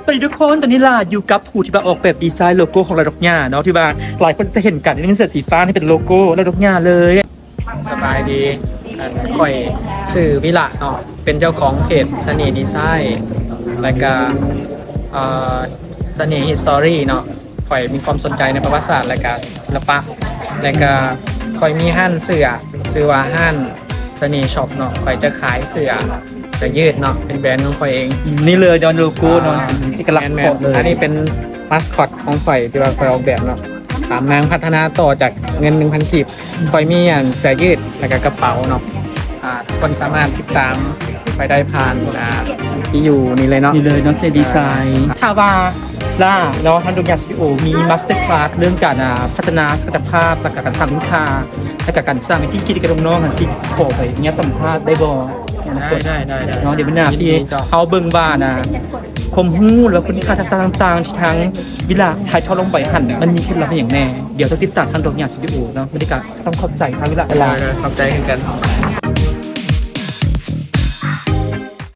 วัสดีทุกคนตอนนี้ล่ะอยู่กับผู้ที่มาออกแบบดีไซน์โลโก้ของระดกหญ้าเนาะที่ว่าหลายคนจะเห็นกันนี่มันเสื้อสีฟ้านี่เป็นโลโก้ระดกหญ้าเลยสบายดีค่อยสื่อวิละเนาะเป็นเจ้าของเพจเสน่ห์ดีไซน์แล้วก็เสน่ห์ฮิสตอรี่เนาะค่อยมีความสนใจในประวัติศาสตร์และก็ศิลปะแล้วก็ค่อยมีห้านเสื้อซื้อว่าห้านเสน่ห์ช็อปเนาะค่อยจะขายเสื้อจะยืดเนาะเป็นแบรนด์ของค่อยเองนี่เลยดอนโลโก้เนาะเอกลักษณ์เฉพาะเลยอันนี้เป็นมาสคอตของข่อยที่ว่าข่อยออกแบบเนาะสามนางพัฒนาต่อจากเงิน 1,000 กีบข่อยมีอย่างเสื้อยืดแล้วก็กระเป๋าเนาะคนสามารถติดตามไปได้ผ่านที่อยู่นี่เลยเนาะนี่เลยเนาะเซดีไซน์ถ้าว่าล่าเนาะทางดงยาสตูดิโอมีมาสเตอร์คลาสเรื่องการพัฒนาศักยภาพและการสร้างสินค้าและการสร้างวิธีคิดกับน้องๆกันสิขอไปเงียบสัมภาษณ์ได้บ่ได้เนาะเดี๋ยวมันน่าสิเอาเบิ่งบ้านความรู้แล้วคุณค่าทักษะต่างๆที่ทั้งวิลาถ่ายทอดลงไปหั่นมันมีเคล็ดลับอย่างแน่เดี๋ยวต้องติดตามทางดงยาสตูดิโอเนาะบรรยากาศต้องขอบใจทางวิลาเวลาขอบใจกัน